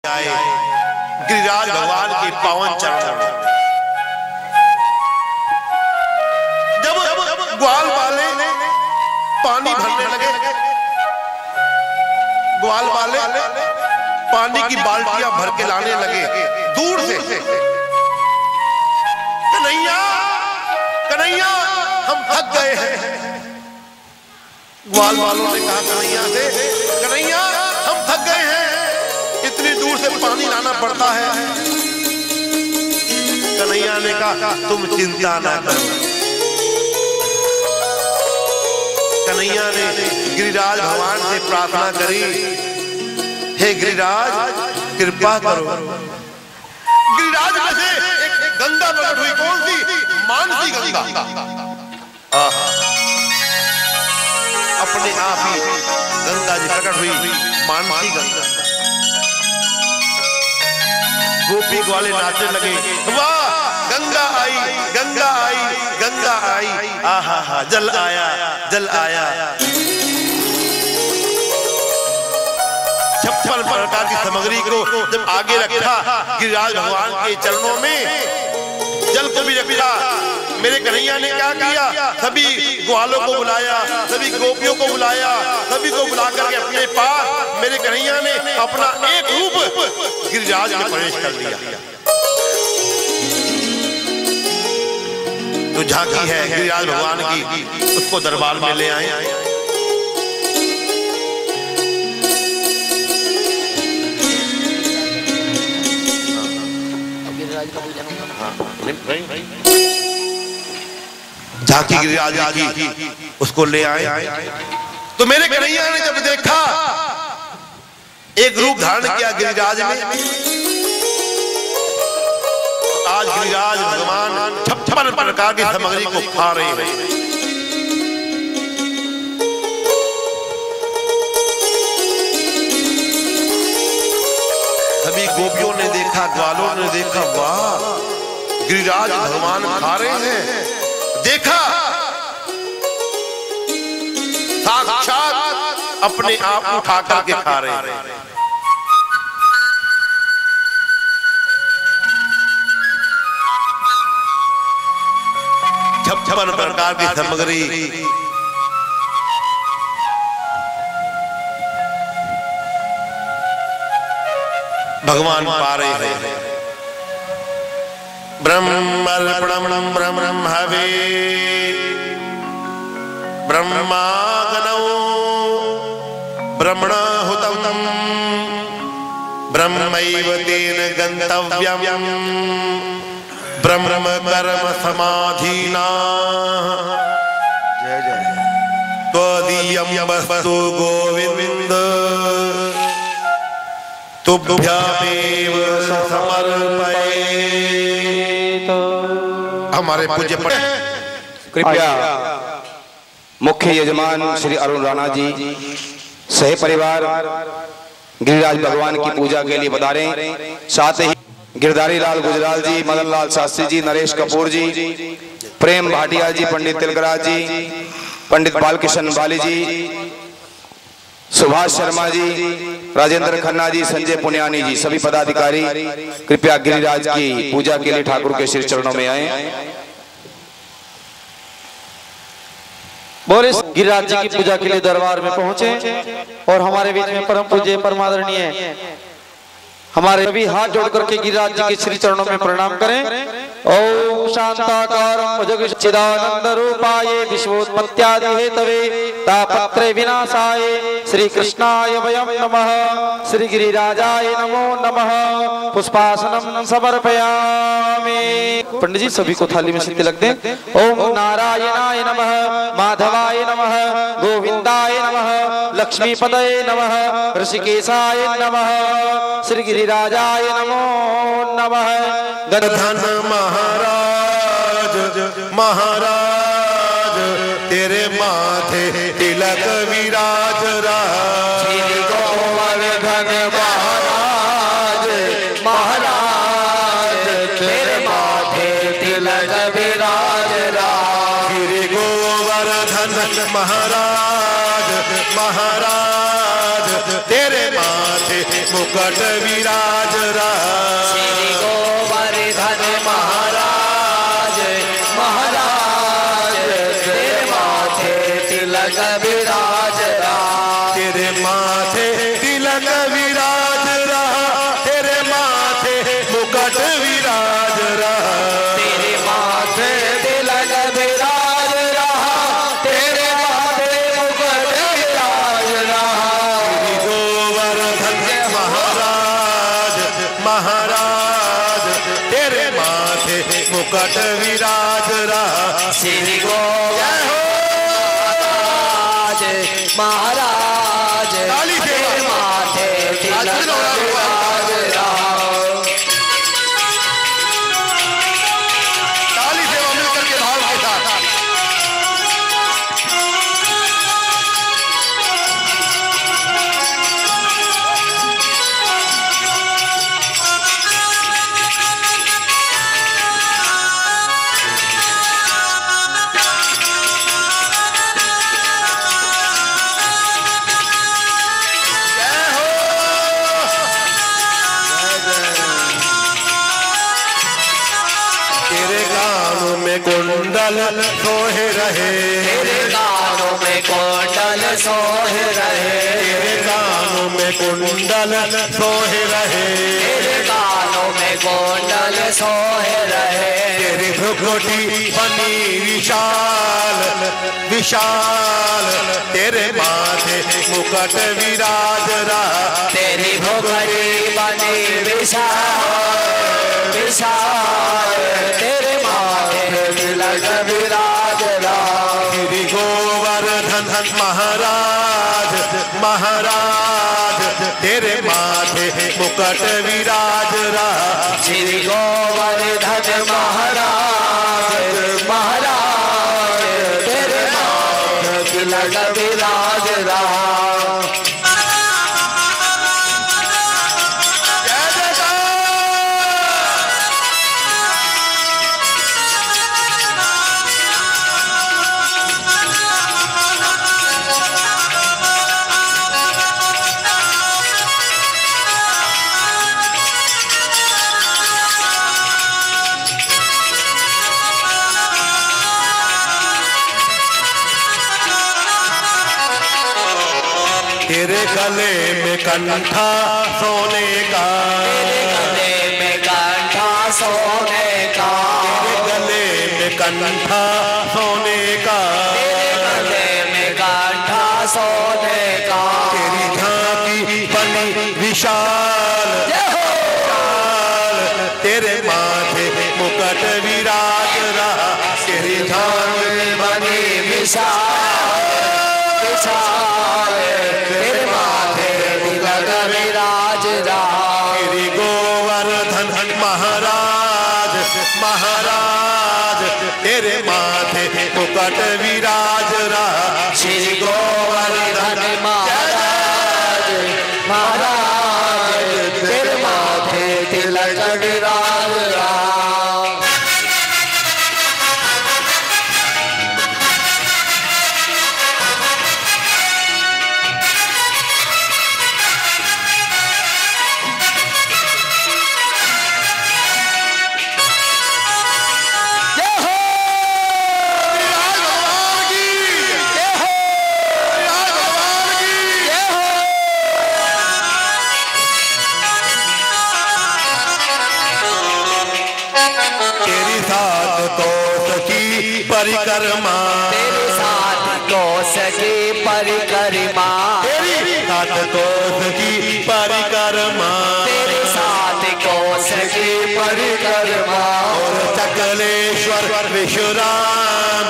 आए गिरिराज भगवान के पावन चरणों में। जब ग्वाल वाले पानी भरने लगे, ग्वाल वाले पानी की बाल्टियां भर के लाने लगे दूर से, कन्हैया कन्हैया हम थक गए हैं। ग्वाल वालों ने कहा कन्हैया से, कन्हैया हम थक गए हैं, इतनी दूर से पानी लाना पड़ता है। कन्हैया ने कहा तुम चिंता ना करो। कन्हैया ने गिरिराज भगवान से प्रार्थना करी, हे गिरिराज कृपा करो। गिरिराज में से एक गंगा प्रकट हुई, कौन सी? मानसी गंगा। अपने आप ही गंगा जी प्रकट हुई, मानसी गंगा। गोपी ग्वाले नाचने लगे, वाह गंगा आई, गंगा आई, गंगा आई, आहा हा जल आया, जल आया। 56 प्रकार की सामग्री को जब आगे रखा गिरिराज भगवान के चरणों में, जल को भी रखा। मेरे कन्हैया ने क्या किया? सभी ग्वालों को बुलाया, सभी गोपियों को बुलाया, सभी को बुला करके अपने पास मेरे कन्हैया ने अपना एक रूप गिरिराज में प्रवेश कर लिया। जो झांकी है गिरिराज भगवान की, उसको दरबार में ले आए। झांकी गिरिराज की, उसको ले आए। तो मेरे कन्हैया ने जब देखा एक रूप धारण किया गिरिराज में, आज गिरिराज भगवान 56 प्रकार की सामग्री को खा रहे हैं। सभी गोपियों ने देखा, ग्वालों ने देखा, वाह गिरिराज भगवान खा रहे हैं। देखा साक्षात अपने आप उठा करके खा रहे हैं। छप्पन प्रकार की सामग्री भगवान पा रहे हैं। ब्रह्मर्पणं ब्रह्महवे ब्रह्माग्नौ ब्रह्मणाहुतं ब्रह्मैव तेन गन्तव्यं ब्रह्म कर्म समाधिना। जय जय। त्वदीयं वस्तु गोविंद तुभ्यमेव समर्पये। हमारे पूज्य कृपया मुख्य यजमान श्री अरुण राणा जी सह परिवार गिरिराज भगवान की पूजा के लिए पधारें। साथ ही गिरधारी लाल गुजराल जी, मदन लाल शास्त्री जी, नरेश कपूर जी, प्रेम भाटिया जी, पंडित तिलकराज जी, पंडित बालकिशन बाली जी, सुभाष शर्मा जी, राजेंद्र खन्ना जी, संजय पुनियानी जी, सभी पदाधिकारी कृपया गिरिराज की पूजा के लिए ठाकुर के श्री चरणों में आए। बोले गिरिराज जी की पूजा के लिए दरबार में पहुंचे और हमारे बीच में परम पूज्य परमादरणीय हमारे सभी हाथ जोड़ करके गिरिराज जी के श्री चरणों में प्रणाम करें। ओम शांताकारं भुजगचिदानंद रूपाय विश्वोत्पत्त्यादि हेतवे तापत्रय विनाशाय श्री कृष्णाय वयं नमः। श्री गिरिराजाय नमो नमः। पुष्पासनं समर्पयामि। पंडित जी सभी को थाली में सिद्धि लग दें। ओम नारायणाय नमः, माधवाय नमः, गोविंदाय नमः, लक्ष्मीपतये नमः, ऋषिकेशाय नमः, श्री गिरिराजाय नमो नमः। धन महाराज महाराज तेरे माथे तिलक विराज रहा। श्री गोवर्धन महाराज महाराज तेरे माथे तिलक विराज रहा। श्री गोवर्धन महाराज महाराज तेरे माथे मुकुट विराज महाराज तेरे माथे मुकुट विराज रहा। श्री गोविंद महाराज तेरे माथे तिलक विराज रहा। ताली सेवा मिलकर के भाव के साथ। कुंडल सोहे रहे, तेरे कानों में कुंडल सोहे रहे, तेरे कानों में कुंडल सोहे रहे, तेरे कानों में कुंडल सोहे रहे। तेरी भ्रुकुटी बनी विशाल विशाल, तेरे माथे मुकुट विराज रहा। तेरी भ्रुकुटी बनी विशाल विशाल, तेरे माथे तिलक विराज रहा। श्री गोवर्धन महाराज महाराज तेरे माथे मुकुट विराज रहा। श्री गोवर्धन महाराज महाराज तेरे माथे तिलक विराज रहा। तेरे गले में कंठा सोने का, तेरे गले में कंठा सोने का, तेरे गले में कंठा सोने का, तेरे गले में कंठा सोने का। तेरी झांकी बनी विशाल विशाल, तेरे माथे मुकुट विराज रहा। तेरी झांकी बनी विशाल विशाल, तेरे माथे तिलक विराज रहा। श्री गोवर्धन महाराज महाराज तेरे माथे मुकुट विराज रहा। श्री गोवर्धन महाराज महाराज तेरे माथे तिलक विराज रहा। परिक्रमा तेरे साथ कोस की परिक्रमा, तेरी साथ कोस की परिक्रमा, तेरे साथ कोस की परिक्रमा। और सकलेश्वर विश्राम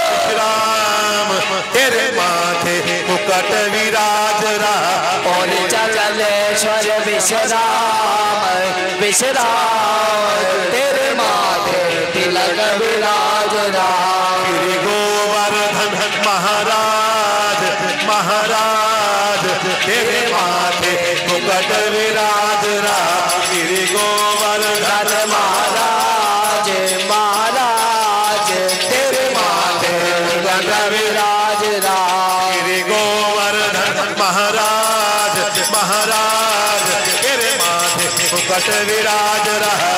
विश्राम तेरे माथे मुकुट विराज रहा। और सकलेश्वर विश्राम विश्राम तेरे माथे तिलक विराज रहा। श्री गोवर्धन महाराज महाराज तेरे माथे मुकुट विराज रहा। श्री गोवर्धन महाराज महाराज तेरे माथे तिलक विराज रहा। श्री गोवर्धन महाराज महाराज तेरे माथे मुकुट विराज रहा।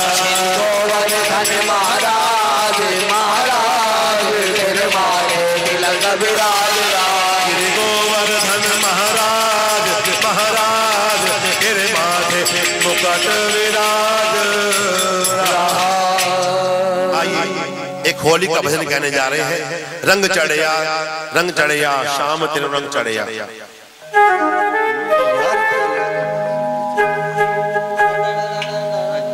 गोवर्धन महाराज महाराज तेरे माथे तिलक विराज रहा। श्री गोवर्धन महाराज महाराज तेरे माथे मुकुट विराज रहा। आइए एक होली का भजन गाने जा रहे हैं। रंग चढ़िया शाम तेरे रंग चढ़िया।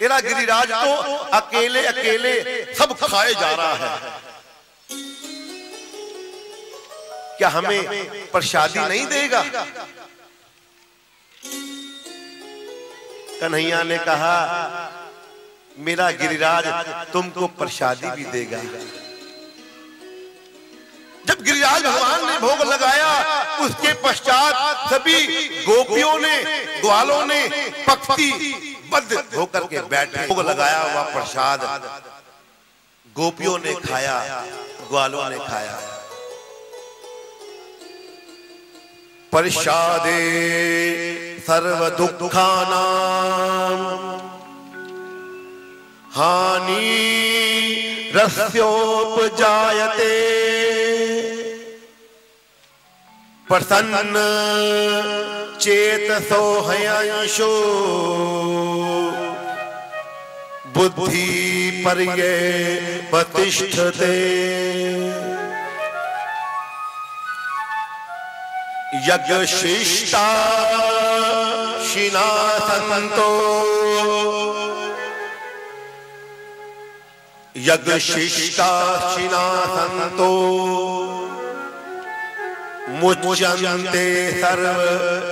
तेरा गिरिराज तो अकेले अकेले सब खाए जा रहा है, क्या हमें प्रसादी नहीं देगा? कन्हैया ने कहा मेरा गिरिराज तुमको प्रसादी भी देगा। जब गिरिराज भगवान ने भोग लगाया, उसके पश्चात सभी गोपियों ने, ग्वालों ने पंक्ति बद्ध होकर के बैठे। भोग लगाया हुआ प्रसाद गोपियों ने खाया, ग्वालों ने खाया। प्रसादे सर्व दुखानां हानि रस्योपजायते प्रसन्न चेतसो हयंशो बुद्धि पर्यवतिष्ठते। यज्ञशिष्टा शिनासन्तो यज्ञशिष्टा शिनासन्तो मुच्यन्ते सर्व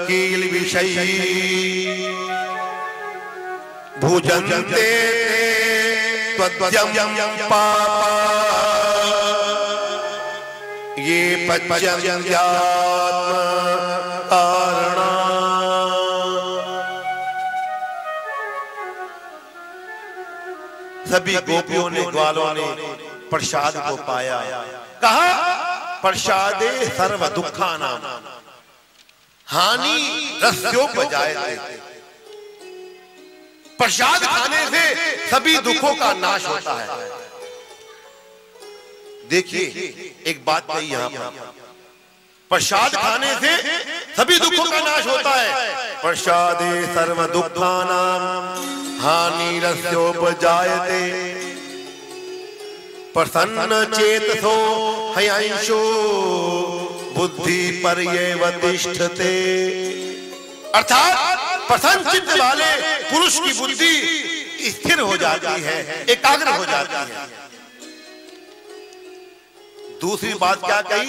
कील विषयी भुजन्ते त्वद्यं पापा ये पच्यन्त्यात्म कारणा। सभी गोपियों ने, ग्वालों ने प्रसाद को पाया। कहा प्रसादे सर्व दुखानां हानि रस्योपजायते। प्रसाद खाने से सभी दुखों का नाश होता है। देखिए एक बात कही यहां पर, प्रसाद खाने से सभी दुखों का नाश होता है। प्रसादे सर्व दुखानां हानि रस्योपजायते प्रसन्न चेतसो हयंशो बुद्धि पर्यवतिष्ठते। अर्थात प्रसन्न चित्त वाले पुरुष की बुद्धि स्थिर हो जाती है, एकाग्र हो जाती है। दूसरी बात क्या कही?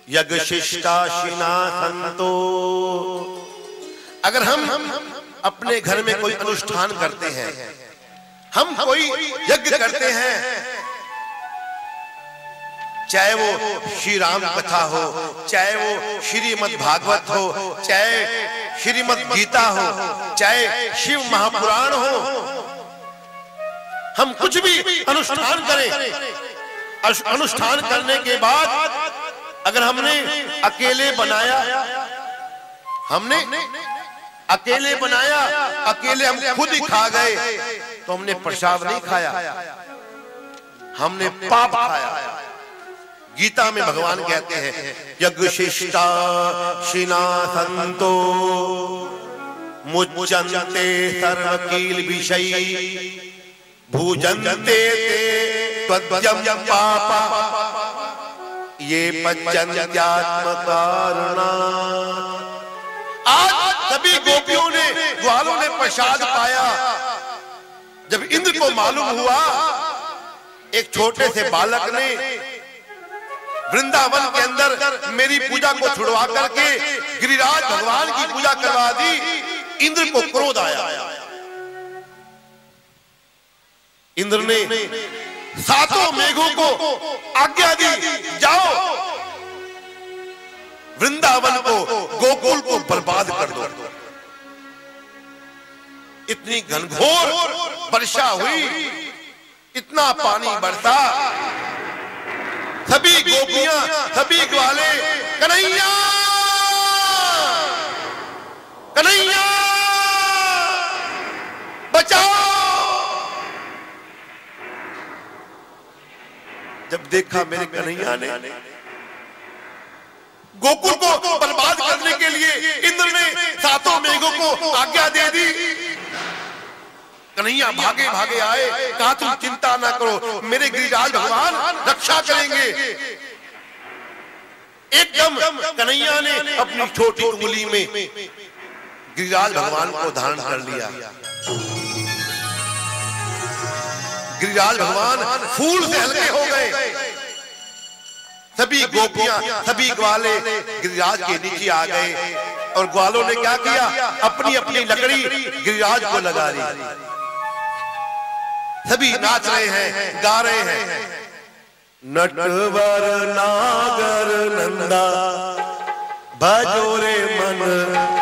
यज्ञशिष्टा शिनासन्तो। अगर हम अपने घर में कोई अनुष्ठान करते हैं, हम कोई यज्ञ करते हैं, चाहे वो श्री राम कथा हो, चाहे वो श्रीमद् भागवत हो, चाहे श्रीमद् गीता हो, चाहे शिव महापुराण हो, हम कुछ भी अनुष्ठान करें, अनुष्ठान करने के बाद अगर हमने अकेले बनाया, अकेले हम खुद ही खा गए, तो हमने प्रसाद नहीं खाया, हमने पाप खाया। गीता में भगवान कहते हैं यज्ञशिष्टा शिनासन्तो मुच्यन्ते सर्वकील विषयी भुजन्ते त्वद्यं पापा ये पच्यन्त्यात्म कारणा। आज सभी गोपियों ने, ग्वालों ने प्रसाद पाया। जब इंद्र को मालूम हुआ, एक छोटे से बालक ने वृंदावन के अंदर मेरी पूजा को छुड़वा करके गिरिराज भगवान की पूजा करवा दी, इंद्र को क्रोध आया। इंद्र ने सातों मेघों को आज्ञा दी, जाओ वृंदावन को, गोकुल को बर्बाद कर दो। इतनी घनघोर वर्षा हुई, इतना पानी बरसा, सभी गोपियां, सभी ग्वाले कन्हैया कन्हैया बचाओ। जब देखा मेरे कन्हैया ने गोकुल को बर्बाद करने के लिए इंद्र ने सातों मेघों को आज्ञा दे दी, कन्हैया भागे भागे आए, कहा तुम चिंता ना करो, मेरे गिरिराज भगवान रक्षा करेंगे। एकदम कन्हैया ने अपनी छोटी उंगली में गिरिराज भगवान को धारण कर लिया। गिरिराज भगवान फूल से हल्के हो गए। सभी गोपियां, सभी ग्वाले गिरिराज के नीचे आ गए और ग्वालों ने क्या किया, अपनी अपनी लकड़ी गिरिराज को लगा दी। सभी नाच रहे हैं, गा रहे हैं। नटवर नागर नंदा भजो रे मन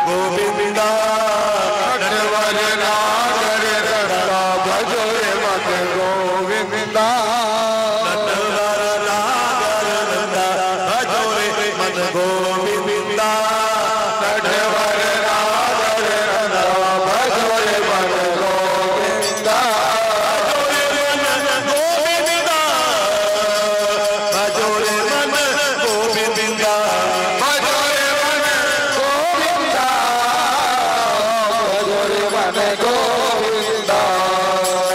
गोविंदा, नटवर नागर नंदा भजो रे मन गोविंदा, नटवर नागर नंदा भजो रे मन गोविंदा, नटवर नागर नंदा भजो रे मन गोविंदा, भजो रे मन गोविंदा, भजो रे मन गोविंदा, भजो रे मन गोविंदा,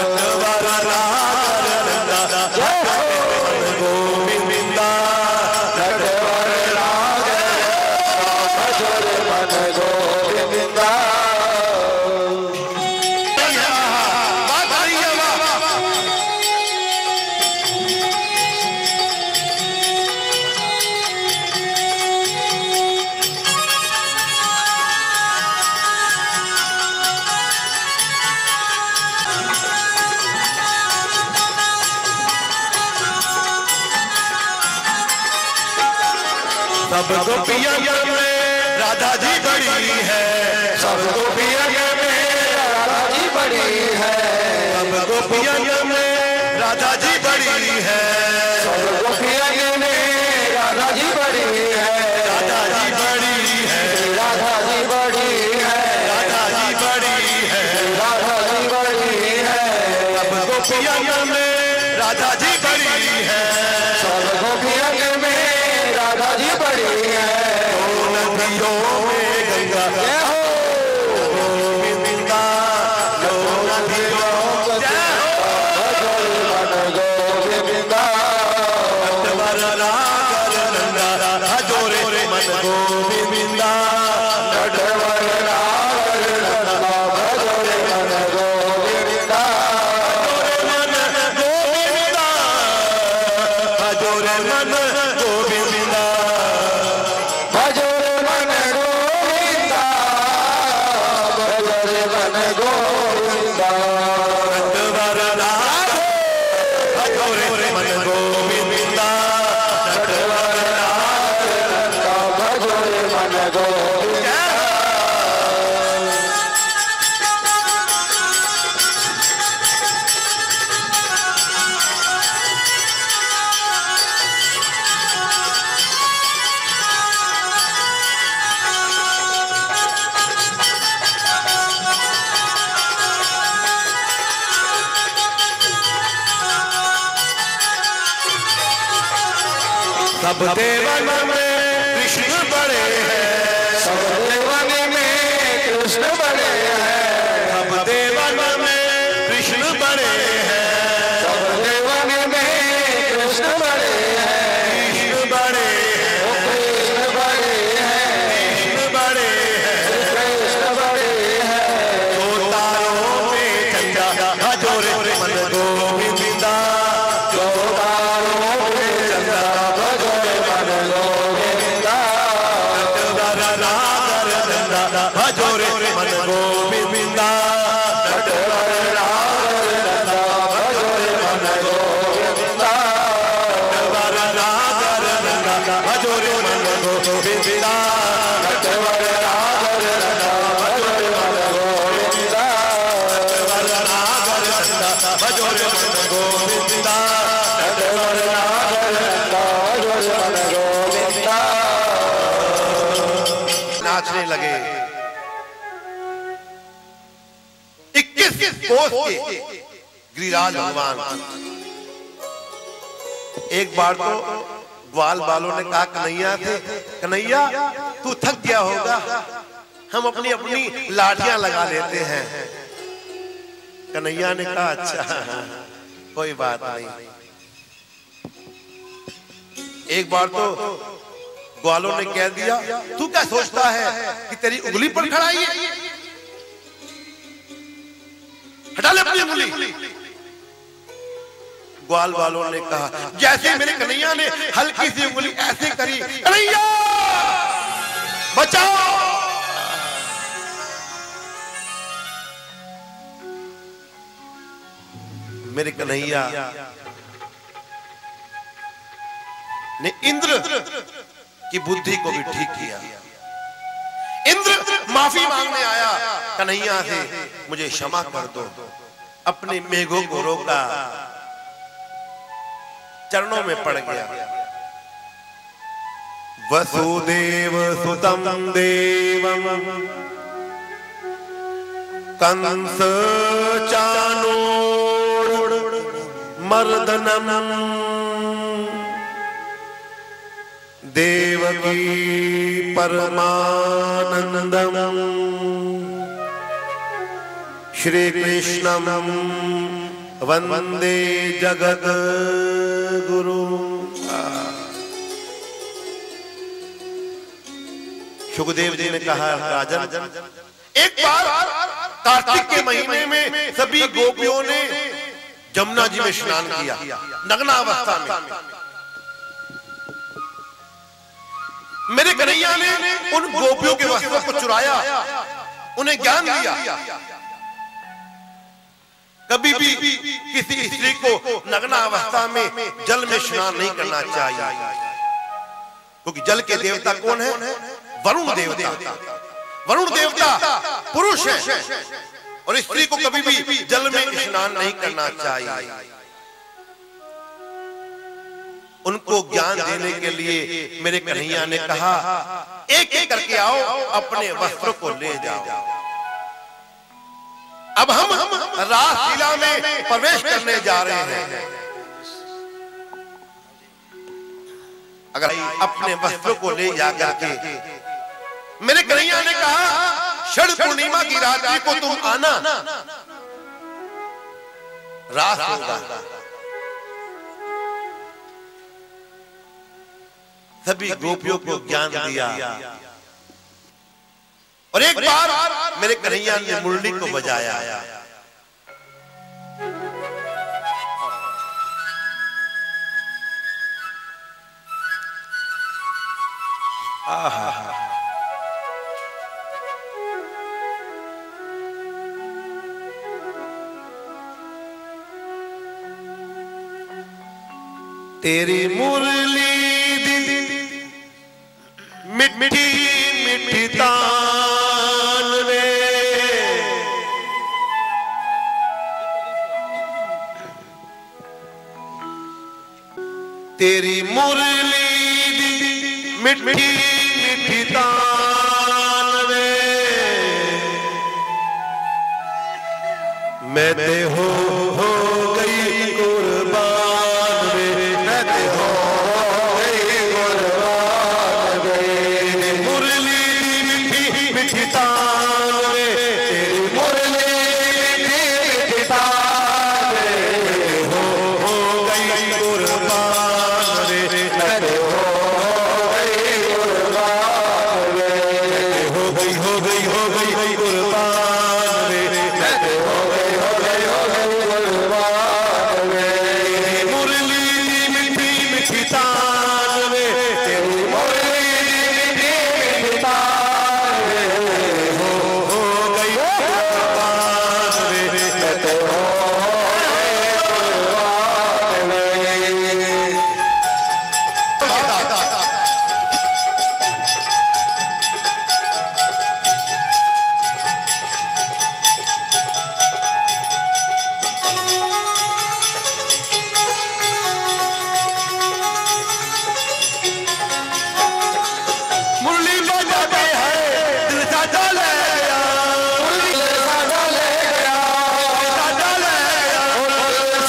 नटवर नागर नंदा गोविंदा, नटवर नागर भजो रे मन गोविंदा। सब गोपियां में राधा जी बड़ी है, सब गोपियां में राधा जी बड़ी है, सब गोपियां में राधा जी बड़ी है, सब गोपियां में राधा जी बड़ी है, राधा जी बड़ी है, राधा जी बड़ी है, राधा जी बड़ी है, राधा जी बड़ी है, सब गोपियां में राधा जी बड़ी है, सब गोपियां में राधा जी बड़ी है। नदियों में गंगा जय हो गोविंदा, लो नदियों जय हो, भजो रे मन गोविंदा, नटवर नागर नंदा भजो रे मन गोविंदा, नटवर नागर नंदा भजो रे मन गोविंदा, भजो रे मन गोविंदा, भजो रे मन गोविंदा, भजो रे मन गोविंदा, नटवर नागर भजो रे मन गोविंदा, नटवर नागर नंदा भजो रे मन गोविंदा। सब देवन में कृष्ण बड़े हैं, सब देवन में कृष्ण बड़े हैं, सब देवन में कृष्ण बड़े हैं, सब देवन में कृष्ण बड़े हैं, कृष्ण बड़े हैं, कृष्ण बड़े हैं, कृष्ण बड़े हैं, कृष्ण बड़े हैं, तो तारों में चंदा भजो रे मन गोविंदा, जो तारों पे चंदा भजो रे मन गोविंदा, नटवर नागर नंदा भजो रे मन गोविंदा, नटवर नागर नंदा भजो रे मन गोविंदा, नटवर नागर नंदा भजो रे मन गोविंदा, नटवर नागर नंदा भजो रे मन गोविंदा, नटवर नागर नंदा भजो रे मन गोविंदा, नटवर नागर नंदा भजो रे मन गोविंदा। नाचने लगे। 21 कोस के गिरिराज भगवान। एक बार तो ग्वाल बालों ने कहा, कन्हैया थे, कन्हैया तू थक गया होगा, हम अपनी अपनी लाठियां लगा लेते हैं। कन्हैया ने कहा अच्छा कोई बात नहीं। एक बार तो ग्वालों ने कह दिया, तू क्या सोचता है कि तेरी उंगली पर खड़ा है? हटा ले अपनी उंगली। ग्वाल वालों ने कहा, जैसे मेरे कन्हैया ने हल्की सी उंगली ऐसे करी, कन्हैया बचाओ। मेरे कन्हैया ने इंद्र की बुद्धि को भी ठीक किया। इंद्र माफी मांगने आया कन्हैया से, मुझे क्षमा कर दो। अपने मेघों को रोका, चरणों में पड़ गया। वसुदेव सुतम देवम कंस चाणूर मर्दनम देवकी परमानंदम श्री कृष्णम वंदे जगत गुरु। सुखदेव जी ने कहा, राजन, एक बार कार्तिक के महीने में सभी गोपियों ने जमुना जी में स्नान किया, नग्नावस्था में। मेरे कन्हैया ने उन गोपियों के वस्त्रों को चुराया, उन्हें ज्ञान दिया, कभी भी किसी स्त्री को नग्नावस्था में जल में स्नान नहीं करना चाहिए, क्योंकि जल के देवता कौन है? वरुण देवता। वरुण देवता पुरुष है और स्त्री को कभी भी जल में स्नान नहीं करना चाहिए। उनको ज्ञान देने के लिए मेरे कन्हैया ने कहा, एक एक करके आओ, अपने वस्त्र को ले जाओ। अब हम रासलीला में प्रवेश करने जा रहे हैं। अगर अपने वस्त्रों को ले जाकर के, मेरे कन्हैया ने कहा, शरद पूर्णिमा की रात्रि को तुम आना, रास होगा। सभी गोपियों को ज्ञान दिया और एक बार मेरे कन्हैया ने मुरली को बजाया। तेरी मुरली मिठी मिठी तान रे, तेरी मुरली मिठी मिठी तान रे, मैं ते हो गई कुर्बान रे, मैं ते हो गई कुर्बान रे। मुरली मिठी मिठी तान रे, तेरी मुरली मिठी मिठी तान रे, हो गई कुर्बान रे, मैं ते हो गई कुर्बान रे, हो गई कुर्बान रे, मैं ते हो गई कुर्बान रे। मुरली मिठी मिठी तान रे, तेरी मुरली मिठी मिठी तान रे, हो गई कुर्बान रे, मैं ते हो गई कुर्बान रे। मुरली बजाते हैं दिल साजा ले गया, मुरली साजा ले गया, साजा ले गया,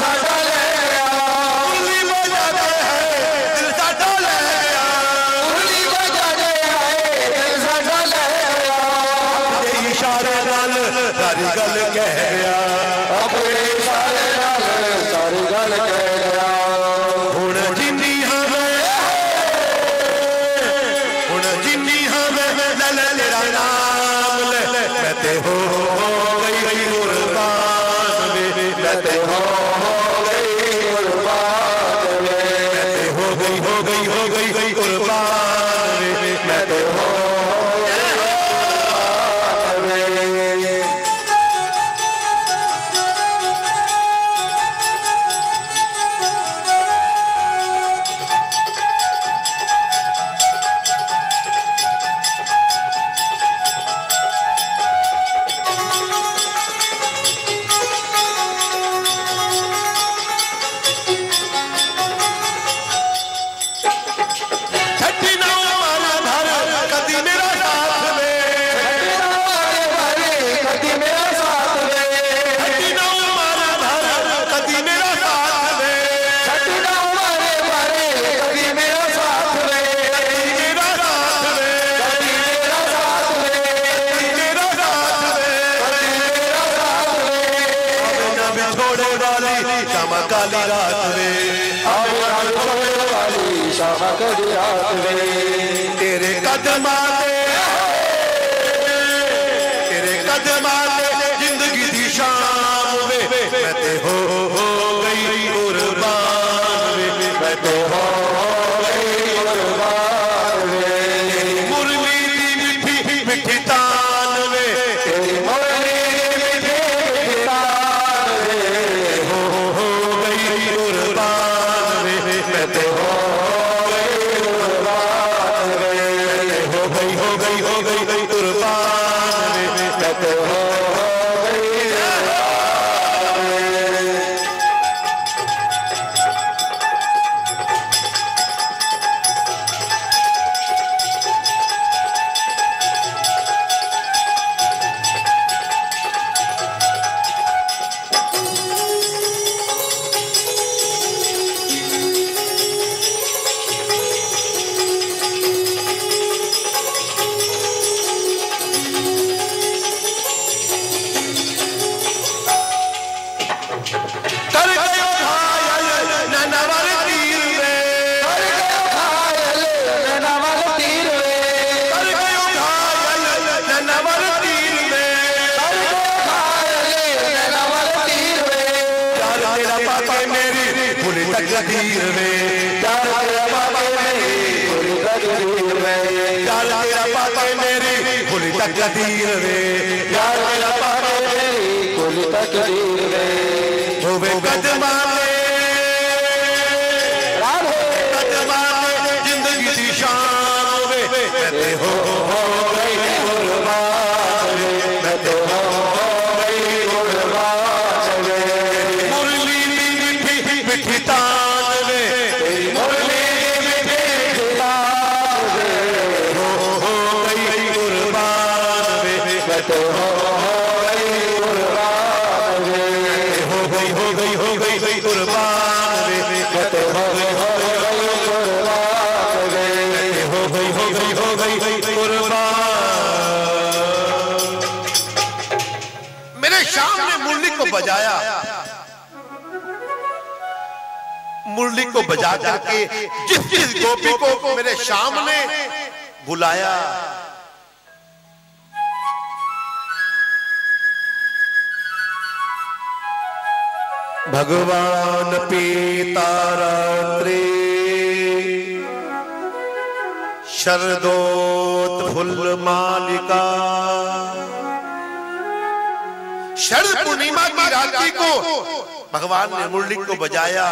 साजा ले गया। मुरली बजाते हैं दिल साजा ले गया, मुरली बजाते हैं दिल साजा ले गया। अपने इशारे नाल सारी गल कह गया, अपने इशारे नाल सारी गल कह गया। हुण जिंदी हमें, हुण जिंदी हमें लल तेरा नाम ले, मैं ते हो गई कुर्बान रे, मैं ते हो गई कुर्बान छोड़े वाली श्यामा काली रात में, हाल छोड़े वाली श्यामा काली रात में, तेरे कदमाते जिंदगी थी शाम में, मैं ते हो गई कुर्बान में, मैं ते हो गई कुर्बान में, मुरली मीठी मीठी तान में, तेरी मुरली मीठी मीठी तान में, हो गई कुर्बान में, मैं ते हो गई कुर्बान में, हो गई कुर्बान में, मैं ते हो तकदीर में, प्यार तेरा पाके मेरी भूली तकदीर में, प्यार तेरा पाके मेरी भूली तकदीर में, प्यार तेरा पाके मेरी भूली तकदीर में, होवे कदमाते जिंदगी दी शाम में, मैं ते हो गई कुर्बान में, मैं ते हो गई कुर्बान में, मुरली मीठी मीठी तान में, तेरी मुरली मीठी तान में, हो गई कुर्बान में, मैं ते हो गई कुर्बान में, हो गई कुर्बान में, मैं ते हो गई कुर्बान में, हो गई कुर्बान। मेरे श्याम ने मुरली को बजाया, मुरली को बजा करके जिस जिस गोपी को मेरे श्याम ने बुलाया, भगवान पीता रात्रि शरदोत फुल मालिका, शरद पूर्णिमा की रात्रि को भगवान ने मुरली को बजाया।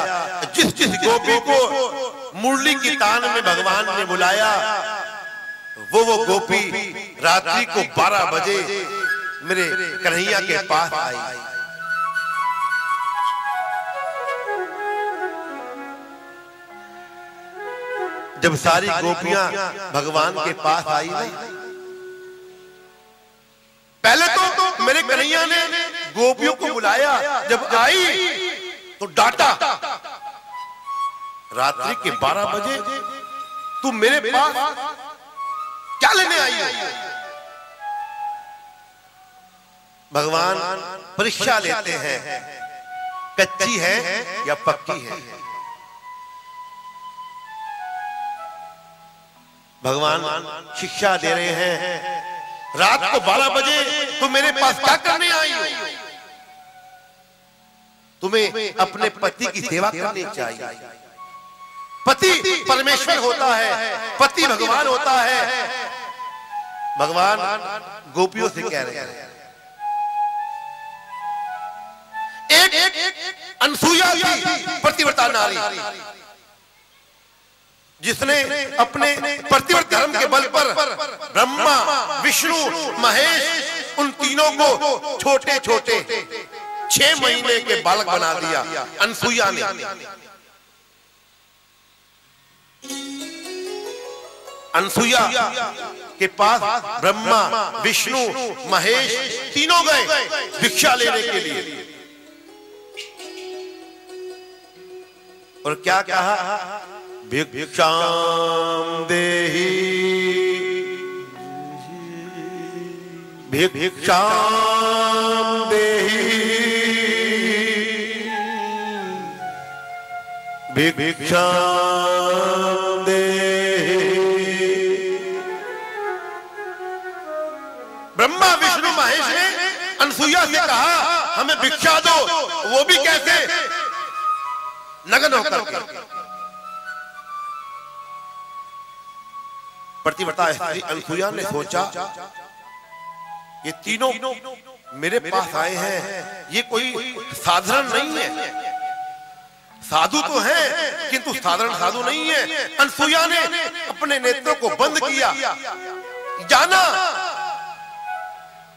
जिस जिस गोपी को मुरली की तान में भगवान ने बुलाया, वो गोपी रात्रि को 12 बजे मेरे कन्हैया के पास आई। जब सारी गोपियां भगवान के पास आई ना, पहले तो मेरे कन्हैया ने गोपियों को बुलाया, जब आई तो डांटा, रात्रि के 12 बजे तू मेरे पास क्या लेने आई है? भगवान परीक्षा लेते हैं, कच्ची है या पक्की है। भगवान शिक्षा दे रहे हैं, रात को 12 बजे तुम मेरे पास क्या करने आई हो? तुम्हें अपने पति की सेवा करनी चाहिए। पति परमेश्वर होता है, पति भगवान होता है। भगवान गोपियों से कह रहे हैं, एक अनसुईया थी पतिव्रता नारी, जिसने अपने पतिव्रत धर्म के बल पर ब्रह्मा, विष्णु, महेश उन तीनों को छोटे छोटे 6 महीने के बालक बना दिया अनसुईया ने। अनसुईया के पास ब्रह्मा, विष्णु, महेश तीनों गए भिक्षा लेने के लिए, और क्या कहा? भिक्षाम देहि, भिक्षाम देहि, भिक्षा दे। ब्रह्मा विष्णु महेश ने अनसुईया से कहा हमें भिक्षा दो, वो भी कैसे, नग्न होकर के। प्रतिव्रता स्त्री अनसुईया ने सोचा ये तीनों मेरे पास आए हैं, ये कोई साधारण नहीं है, साधु तो है किंतु साधारण साधु नहीं है। अनसुईया ने अपने नेत्रों को बंद किया, जाना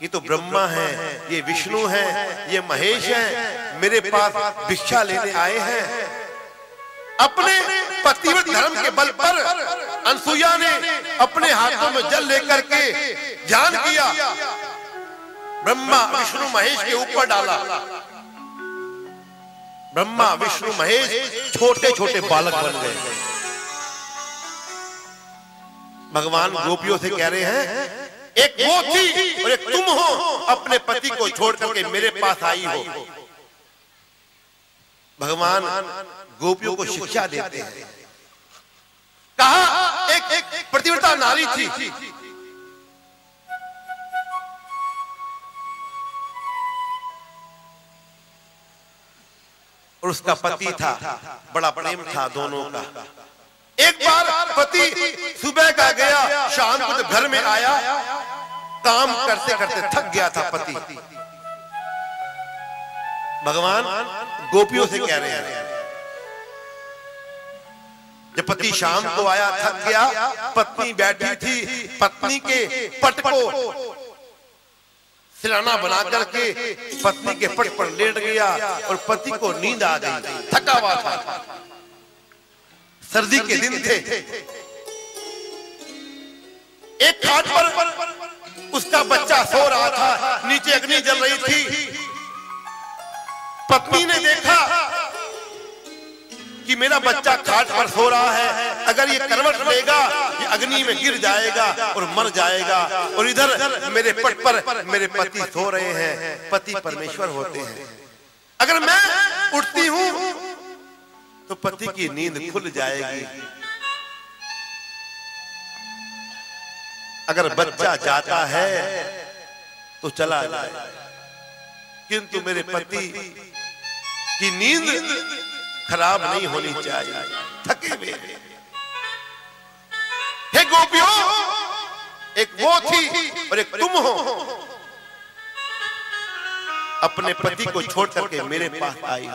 ये तो ब्रह्मा है, ये विष्णु है, ये महेश है, मेरे पास भिक्षा लेने आए हैं। अपने पतिव्रत धर्म के बल पर अनसुईया ने अपने हाथों में जल लेकर के ध्यान किया, ब्रह्मा विष्णु महेश के ऊपर डाला। ब्रह्मा विष्णु महेश छोटे छोटे बालक बन गए। भगवान गोपियों से कह रहे हैं एक वो थी और एक तुम हो, अपने पति को छोड़ करके मेरे पास आई हो। भगवान गोपियों को शिक्षा देते हैं। कहा एक प्रतिव्रता नारी थी, और उसका पति था, बड़ा प्रेम था दोनों का। एक बार पति सुबह का गया, शाम को जब घर में आया, काम करते करते थक गया था पति। भगवान गोपियों से कह रहे हैं जब पति शाम को आया, थक गया, पत्नी बैठी थी, पत्नी के पट को सिरहाना बना करके पत्नी के पट पर लेट गया और पति को नींद आ गई, थका हुआ था, सर्दी के दिन थे। एक खाट पर उसका बच्चा सो रहा था, नीचे अग्नि जल रही थी। पत्नी ने देखा कि मेरा बच्चा खाट पर सो रहा है, अगर ये करवट लेगा ये अग्नि में गिर जाएगा और मर जाएगा, और इधर मेरे पट पर मेरे पति सो रहे हैं। पति परमेश्वर होते हैं, अगर मैं उठती हूं तो पति की नींद खुल जाएगी, अगर बच्चा जाता है तो चला जाए, किंतु मेरे पति की नींद खराब नहीं होनी चाहिए, थके हुए। हे गोपियों, एक वो थी और एक तुम हो, अपने पति को छोड़ करके मेरे पास आई।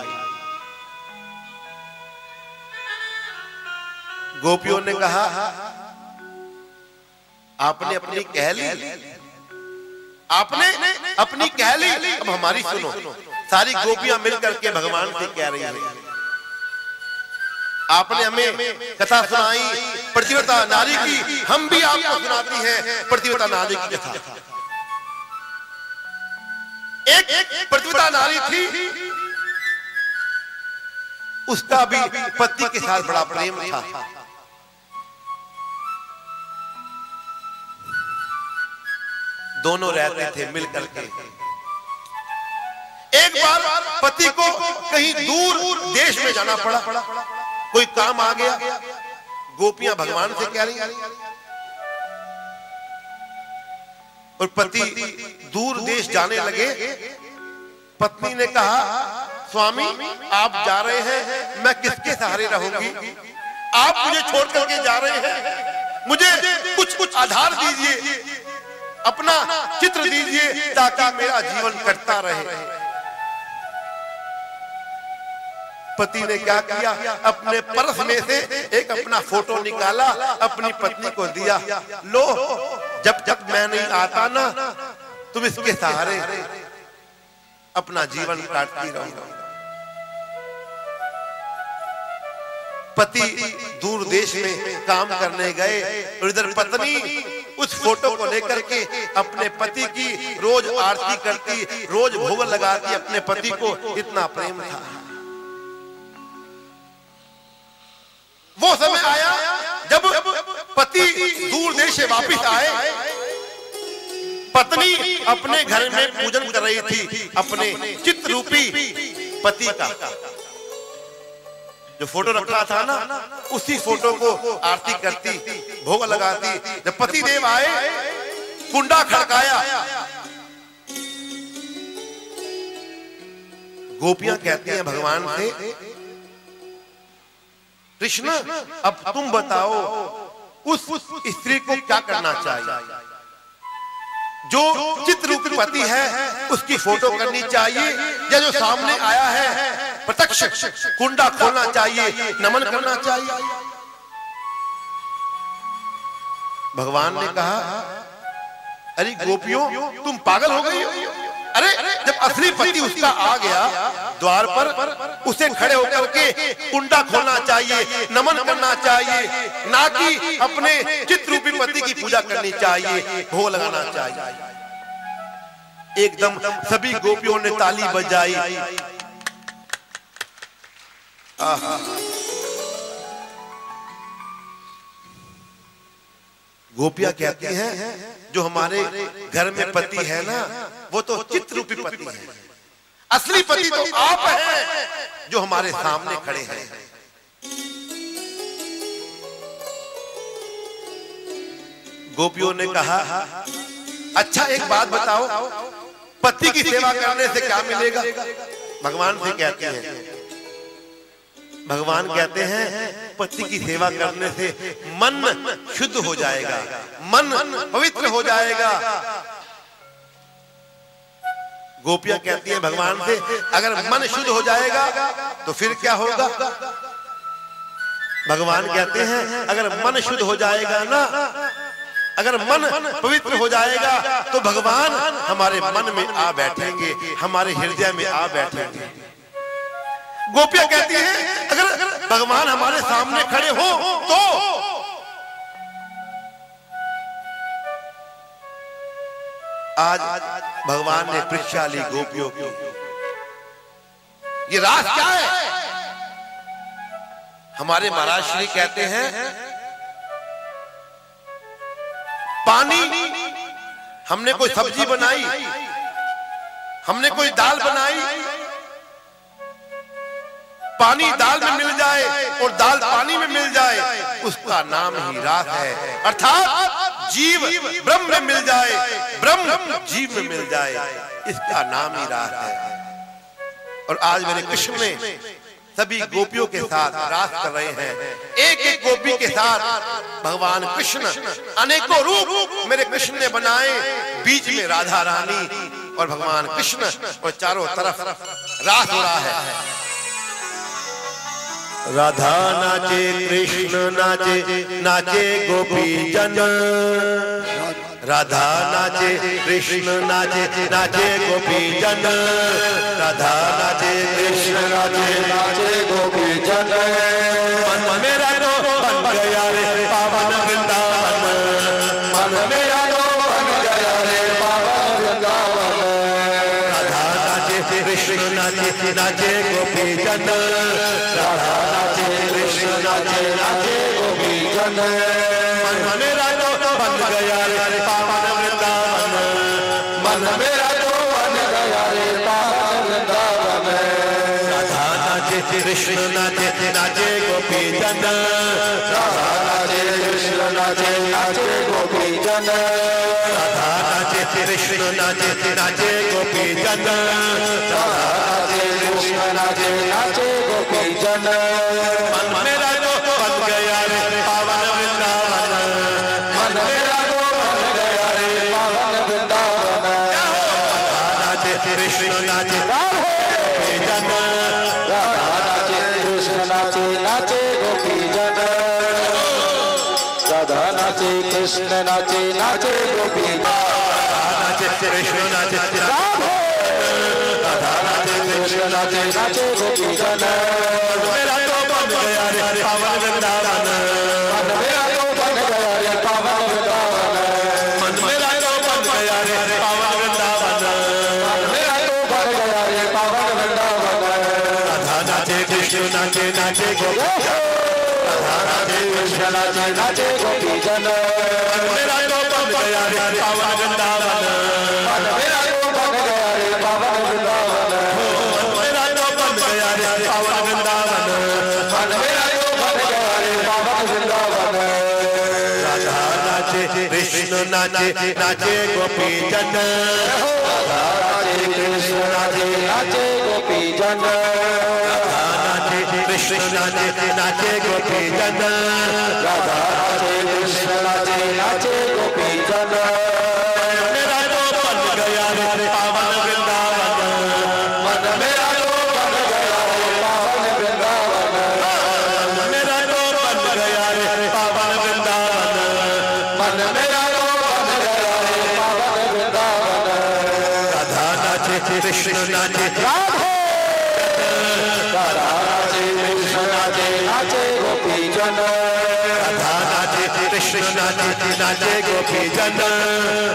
गोपियों ने कहा आपने अपनी कह ली, आपने अपनी कह ली, अब हमारी सुनो। सारी गोपियां मिलकर के भगवान से कह रही हैं आपने हमें कथा सुनाई प्रतिव्रता नारी की, हम भी आपको सुनाती हैं प्रतिव्रता नारी की कथा। एक प्रतिव्रता नारी थी, उसका भी पति के साथ बड़ा प्रेम था। दोनों रहते थे मिलकर के। एक बार पति को कहीं दूर देश में जाना पड़ा, कोई काम आ गया। गोपियां भगवान से कह रही और पति दूर देश जाने लगे। पत्नी ने कहा स्वामी आप जा रहे हैं, मैं किसके सहारे रहूंगी? आप मुझे छोड़ करके जा रहे हैं, मुझे कुछ आधार दीजिए, अपना चित्र दीजिए ताकि मेरा जीवन कटता रहे। पति ने क्या किया, अपने पर्स में से एक अपना फोटो निकाला, अपनी पत्नी को दिया, लो जब तक मैं नहीं आता ना तुम इसके सहारे अपना जीवन काटती रहो। पति दूर देश में काम करने गए और इधर पत्नी उस फोटो को लेकर के अपने पति की रोज आरती करती, रोज भोग लगाती। अपने पति को इतना प्रेम था। वो समय आया जब पति दूर देश से वापस आए, पत्नी अपने घर में पूजन कर रही थी अपने चित्त रूपी पति का। जो फोटो रखा था ना, उसी फोटो को आरती करती, भोग लगाती। जब पति देव आए, कुंडा खड़काया, गोपियां कहती हैं भगवान से, कृष्ण अब तुम बताओ उस स्त्री को क्या करना चाहिए? जो चित्ररूपी पति है उसकी फोटो करनी चाहिए, या जो सामने आया है प्रत्यक्ष कुंडा खोलना चाहिए, नमन करना चाहिए? भगवान ने कहा, अरे गोपियों तुम पागल हो गई हो? अरे जब असली पति उसका आ गया द्वार पर, उसे खड़े होकर के कुंडा खोलना चाहिए, नमन करना चाहिए, ना कि अपने चित्ररूपी पति की पूजा करनी चाहिए, भोग लगाना चाहिए। एकदम सभी गोपियों ने ताली बजाई। गोपियां कहती हैं, जो हमारे घर में पति है ना, वो तो चित्ररूपी पति है, असली पति तो आप हैं जो हमारे सामने खड़े हैं। गोपियों ने कहा, अच्छा एक बात बताओ, पति की सेवा करने से क्या मिलेगा? भगवान से कहते हैं, भगवान कहते हैं पति की सेवा करने से मन शुद्ध हो जाएगा, मन पवित्र हो जाएगा। गोपियां कहती हैं भगवान से, अगर मन शुद्ध हो जाएगा तो फिर क्या होगा? भगवान कहते हैं, अगर मन शुद्ध हो जाएगा ना, अगर मन पवित्र हो जाएगा तो भगवान हमारे मन में आ बैठेंगे, हमारे हृदय में आ बैठेंगे। गोपियां कहती हैं, अगर भगवान हमारे सामने खड़े हो तो आज भगवान ने परीक्षा ली गोपियों की, ये राज क्या है? हमारे महाराज श्री कहते हैं, पानी, हमने कोई सब्जी बनाई, हमने कोई दाल बनाई, पानी दाल में मिल जाए और दाल पानी में मिल जाए, उसका नाम ही रास है। अर्थात जीव ब्रह्म में मिल जाए, ब्रह्म जीव में मिल जाए, इसका नाम ही रास है। और आज मेरे कृष्ण में सभी गोपियों के साथ रास कर रहे हैं, एक एक गोपी के साथ भगवान कृष्ण अनेकों रूप मेरे कृष्ण ने बनाए, बीच में राधा रानी और भगवान कृष्ण, और चारों तरफ रास हो रहा है। राधा नाचे, कृष्ण नाचे, नाचे गोपी जन, राधा नाचे, कृष्ण नाचे, नाचे गोपी जन, राधा नाचे, कृष्ण नाचे, नाचे गोपी जन। मन मेरा तो बन गया रे पावन वृंदावन, मन मेरा तो बन गया रे पावन वृंदावन। राधा नाचे, कृष्ण नाचे, नाचे गोपी जन, राधा नाचे, कृष्ण नाचे, नाचे गोपी जन। मन मेरा तो बन गया रे पावन वृंदावन, मन मेरा तो बन गया रे पावन वृंदावन। राधा नाचे, कृष्ण नाचे, नाचे गोपी जन, राधा नाचे, कृष्ण नाचे, नाचे गोपी जन, राधा नाचे, कृष्ण नाचे, नाचे गोपी जन, राधा नाचे, कृष्ण नाचे, नाचे गोपी जन। मन मेरा तो बन गया रे पावन वृंदावन, मन मेरा तो बन गया रे पावन वृंदावन। नाचे, कृष्ण नाचे, गोपी जन, राधा नाचे, कृष्ण नाचे, नाचे गोपी जन, राधा नाचे, कृष्ण नाचे, नाचे गोपी जन। नाचे, कृष्ण नाचे, राधा नाचे, कृष्ण नाचे, नाचे गोपी जन। मेरा तो बन गया रे पावन वृंदावन, मन मेरा तो बन गया रे पावन वृंदावन, मन मेरा तो बन गया रे पावन वृंदावन, मन मेरा तो बन गया रे पावन वृंदावन। राधा नाचे, कृष्ण नाचे, नाचे गोपी जन, राधा नाचे, कृष्ण नाचे, नाचे गोपी जन। मेरा तो बन गया रे पावन वृंदावन, मन मेरा तो बन गया रे पावन वृंदावन, मेरा तो बन गया रे पावन वृंदावन, मन कृष्ण नाचे नाचे गोपी जन, राधा राधे कृष्ण नाचे नाचे गोपी जन, नाचे कृष्ण नाचे नाचे गोपी जन, राधा राधे कृष्ण नाचे नाचे गोपी जन। मेरा तो बन गया रे पावन वृंदावन, मन मेरा तो बन गया रे पावन वृंदावन, मेरा तो बन गया रे पावन वृंदावन, मन मेरा तो बन गया रे पावन वृंदावन। राधा नाचे कृष्ण नाचे राधे राधा राधे कृष्ण नाचे नाचे गोपी जन, राधा नाचे कृष्ण नाचे नाचे गोपी जन,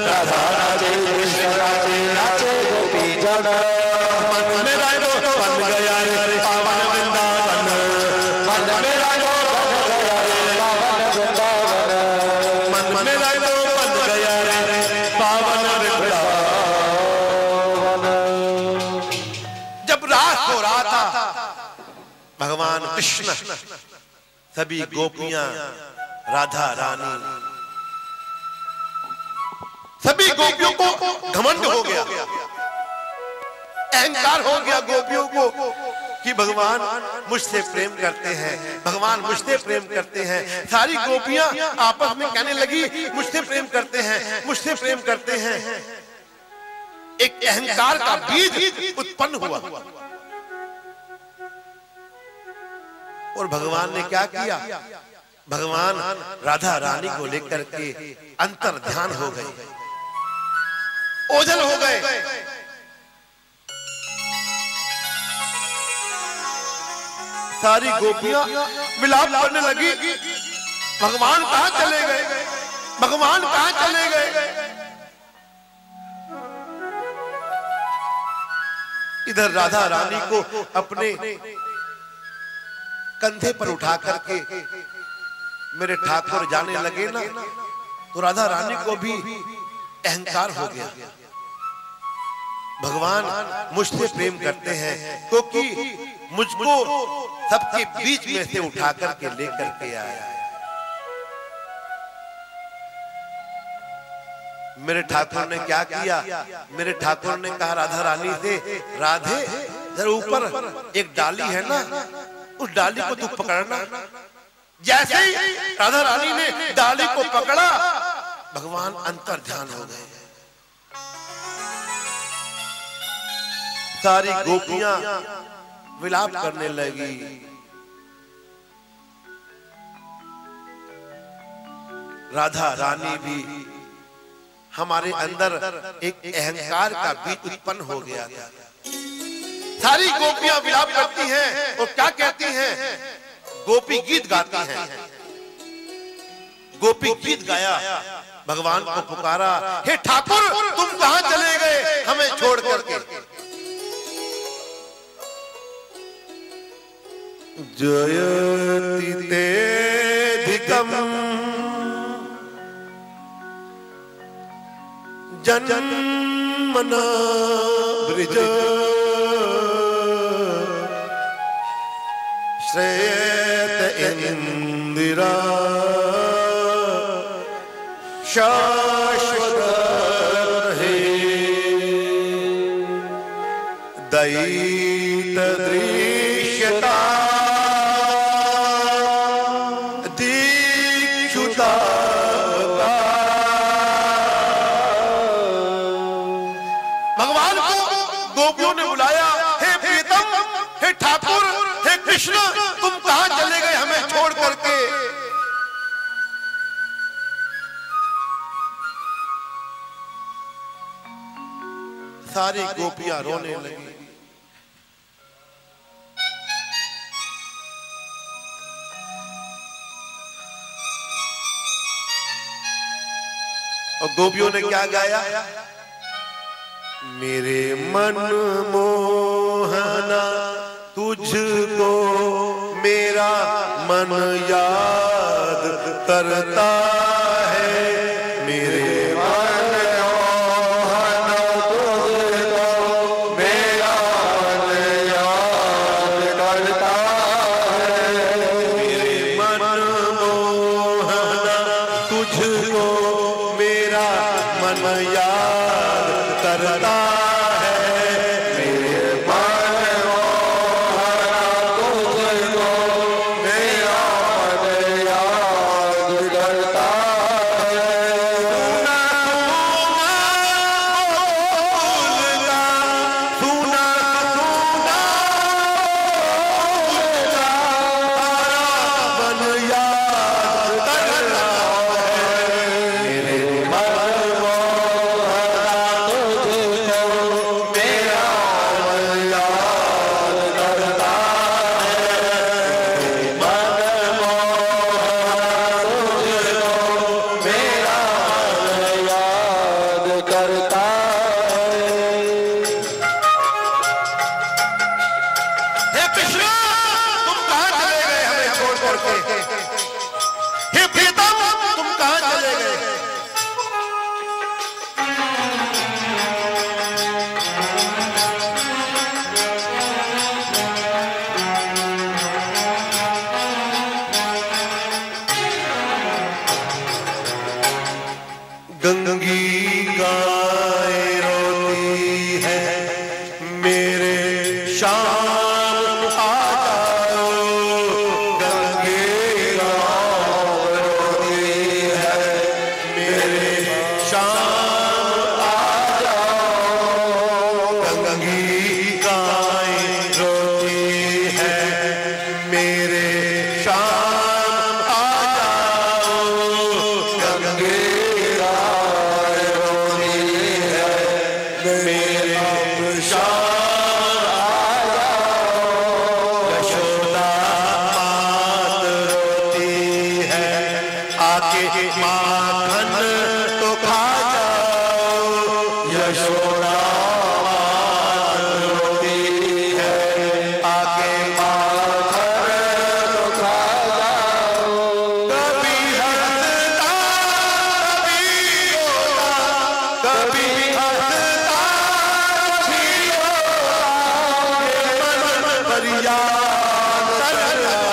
राधा राधे कृष्ण नाचे नाचे गोपी जन। मेरा तो बन गया रे पावन वृंदावन, मन मेरा तो बन गया रे पावन वृंदावन, मन मेरा तो बन गया रे पावन वृंदावन। जब रात हो रहा था, भगवान कृष्ण सभी गोपियां राधा रानी सभी गोपियों को घमंड हो गया, अहंकार हो गया गोपियों को कि भगवान मुझसे प्रेम करते हैं, भगवान मुझसे प्रेम करते हैं। सारी गोपियां आपस में कहने लगी मुझसे प्रेम करते हैं, मुझसे प्रेम करते हैं। एक अहंकार का बीज उत्पन्न हुआ और भगवान ने क्या किया, भगवान राधा रानी को लेकर के अंतर ध्यान हो गए, ओझल हो गए। सारी गोपियां विलाप करने लगी, भगवान कहां चले गए, भगवान कहां चले गए। इधर राधा रानी को अपने कंधे पर उठा करके मेरे ठाकुर जाने लगे ना, तो राधा रानी को भी अहंकार हो गया, भगवान मुझसे प्रेम करते हैं क्योंकि मुझको सबके बीच में से उठा करके लेकर के आया। मेरे ठाकुर ने क्या किया, मेरे ठाकुर ने कहा राधा रानी से, राधे जरा ऊपर एक डाली है ना, उस डाली को तू पकड़ना। जैसे ही राधा रानी ने डाली को पकड़ा, भगवान अंतर ध्यान हो गए। सारी गोपियां विलाप करने लगी, राधा रानी भी, हमारे अंदर एक अहंकार का बीज उत्पन्न हो गया था। सारी गोपियां विलाप करती हैं और क्या कहती हैं, गोपी गीत गाती हैं। गोपी गीत गाया, भगवान को पुकारा, हे ठाकुर तुम कहां चले गए हमें छोड़ करके। जयति तेधिकम जन्मना ब्रिज श्रेयत इंदिरा शाश्वत रहे दैत दृश्यता दीक्षुता। भगवान को गोपियों ने बुलाया, हे प्रीतम, हे ठाकुर, हे कृष्ण तुम कहां चले गए हमें छोड़ करके। सारी गोपियां रोने लगी। और गोपियों ने क्या गाया, मेरे मन मोहना तुझको मेरा मन याद करता है, मेरे मन मोहना तुझको मेरा मन याद करता है, मेरे मन मोहना तुझको करके, हे प्रीतम तुम कहां चले गए? गंगी गाय रोती है मेरे शाम आ जाओ, गंगी गाय रोती है मेरे शाम आ जाओ, गंगी गाय रोती है मेरे शाम आ जाओ, गंगी माखन तो खा जाओ, यशोदा रोती है आके माखन तो खा जाओ, कभी हंसता कभी रोता, कभी हंसता कभी रोता, मन फरियाद कर रहा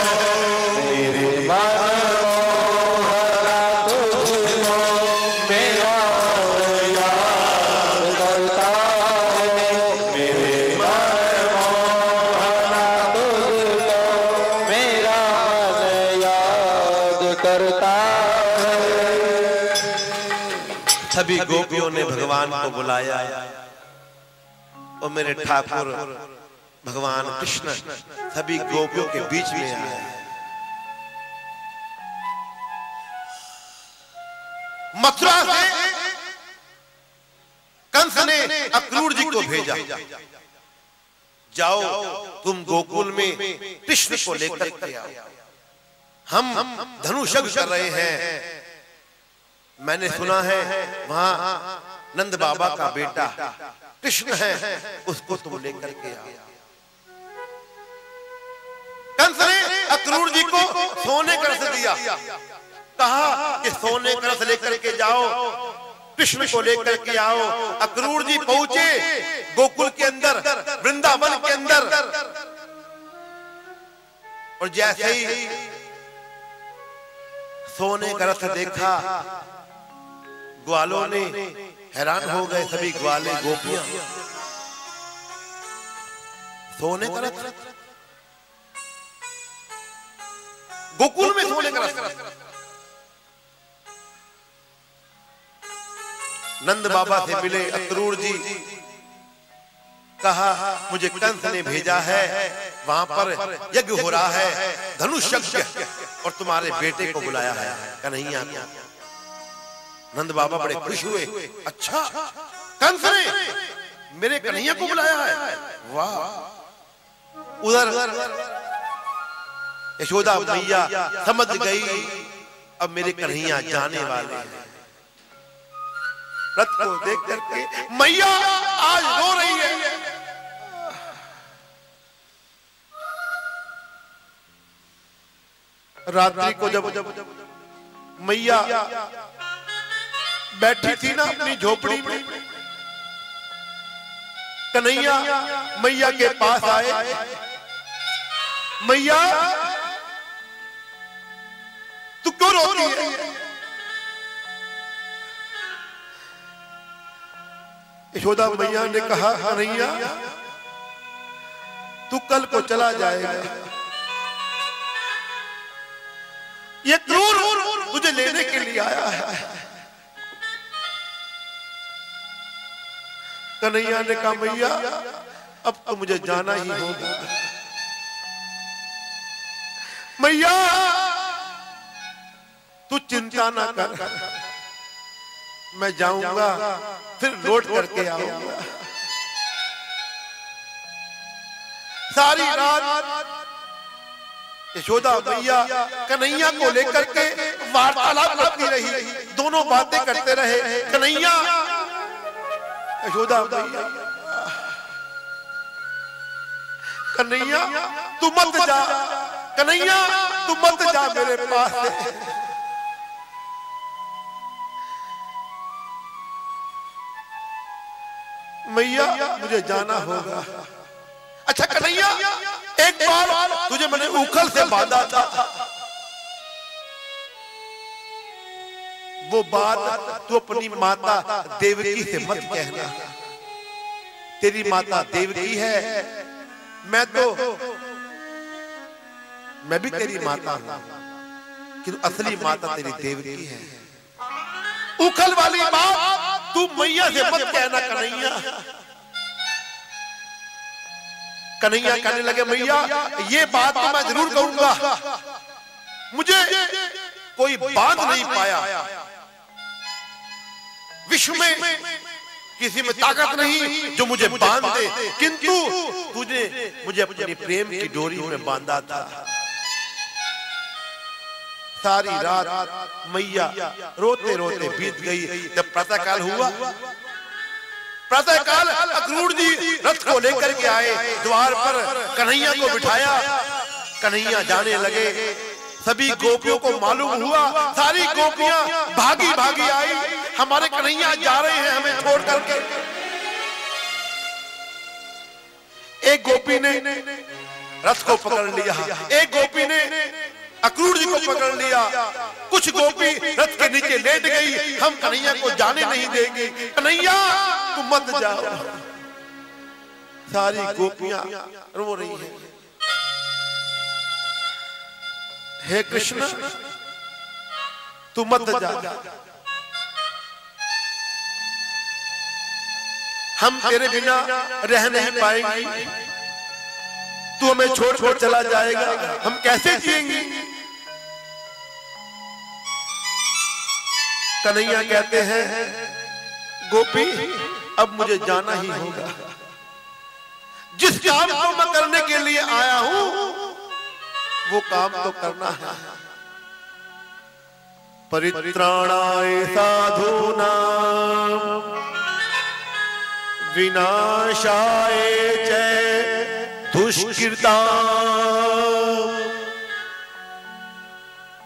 है मेरे मन सभी गोपियों ने भगवान को बुलाया और मेरे ठाकुर भगवान कृष्ण सभी गोपियों के बीच में आए। मथुरा से कंस ने अक्रूर जी को भेजा, जाओ तुम गोकुल में कृष्ण को लेकर के आओ, हम धनुष यज्ञ कर रहे हैं, मैंने सुना है वहां नंद बाबा का बेटा कृष्ण है, उसको तुम लेकर के आओ। कंस ने अक्रूर जी को सोने का रस दिया, कहा कि सोने का रस लेकर के जाओ, कृष्ण को लेकर के आओ। अक्रूर जी पहुंचे गोकुल के अंदर, वृंदावन के अंदर, और जैसे ही सोने का रस देखा ग्वालों ने हैरान हो गए, सभी ग्वाले गोपियां। सोने का रस, गोकुल में सोने का रस। नंद बाबा से मिले अक्रूर जी, कहा मुझे कंस ने भेजा है, वहां पर यज्ञ हो रहा है, धनुष यज्ञ, और तुम्हारे बेटे को बुलाया है कन्हैया को। नंद बाबा बड़े खुश हुए, अच्छा कंस ने मेरे कन्हैया को बुलाया है, वाह। उधर यशोदा मैया समझ गई अब मेरे कन्हैया जाने वाले हैं। रथ को देख करके मैया आज रो रही है। रात्रि को जब मैया बैठी थी ना अपनी झोपड़ी में, कन्हैया मैया के पास आए, मैया तू क्यों रोती है? यशोदा मैया ने कहा कन्हैया तू कल को चला जाएगा, ये क्रूर तुझे लेने के लिए आया है। कन्हैया ने कहा मैया अब तो मुझे जाना ही होगा, मैया तू चिंता ना कर, मैं जाऊंगा फिर लौट करके आऊंगा। सारी रात यशोदा मैया कन्हैया को लेकर के वार्तालाप करती रही, दोनों बातें करते रहे। कन्हैया यशोदा मैया, कन्हैया तू मत जा, कन्हैया तू मत जा मेरे पास से। मैया मुझे जाना होगा। अच्छा कन्हैया, एक बार तुझे मैंने उखल से बांधा था, वो बात तू अपनी माता देवकी से मत कहना। तेरी माता देवकी है, मैं भी तेरी माता हूं, कि असली माता तेरी देवकी है। उखल वाली बात तू मैया से मत कहना कन्हैया। कन्हैया कहने लगे मैया ये बात तो मैं जरूर कहूंगा, मुझे कोई बांध नहीं पाया, विश्व में किसी में ताकत नहीं जो मुझे बांध दे, किंतु तुझे मुझे अपनी प्रेम की डोरी में बांधा था। सारी रात मैया रोते रोते बीत गई। जब प्रातःकाल हुआ, प्रातःकाल अक्रूर जी रथ को लेकर के आए, द्वार पर कन्हैया को बिठाया, कन्हैया जाने लगे। सभी गोपियों को मालूम हुआ, सारी गोपियां भागी भागी आई, हमारे कन्हैया जा रहे हैं हमें छोड़ करके। एक गोपी ने रथ को पकड़ लिया, एक गोपी ने अक्रूर जी को पकड़ लिया, कुछ गोपी रथ के नीचे लेट गई, हम कन्हैया को जाने नहीं देंगे, कन्हैया तुम मत जाओ। सारी गोपियां रो रही हैं, हे कृष्ण तू मत जा, हम तेरे बिना रह नहीं पाएंगे, तू हमें छोड़ छोड़ चला जाएगा, हम कैसे जिएंगे। कन्हैया कहते हैं गोपी अब मुझे जाना ही होगा, जिस काम को मैं करने के लिए आया हूं वो काम तो करना है। परित्राणाय साधूनां विनाशाय च दुष्कृतां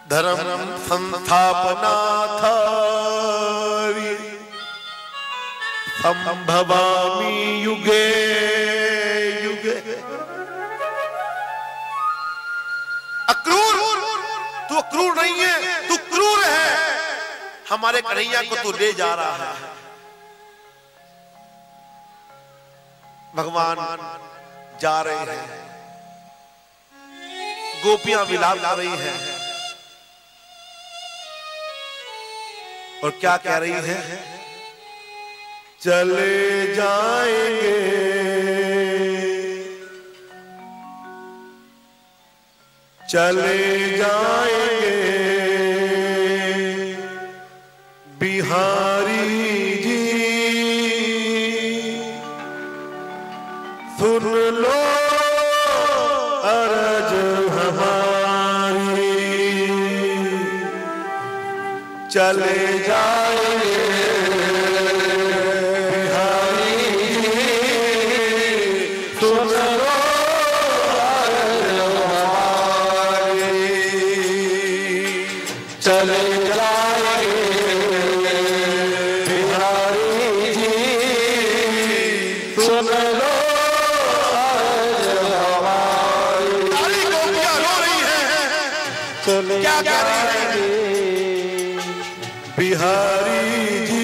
धर्म संस्थापनार्थ संभवामि युगे युगे। अक्रूर तू अक्रूर नहीं है, तू क्रूर है, हमारे कन्हैया को तू ले जा रहा है। भगवान जा रहे हैं, गोपियां विलाप कर रही हैं, और क्या कह रही हैं, चले जाएंगे चले जाएंगे बिहारी जी, सुन लो अरज हमारी, चले जाएंगे बिहारी जी।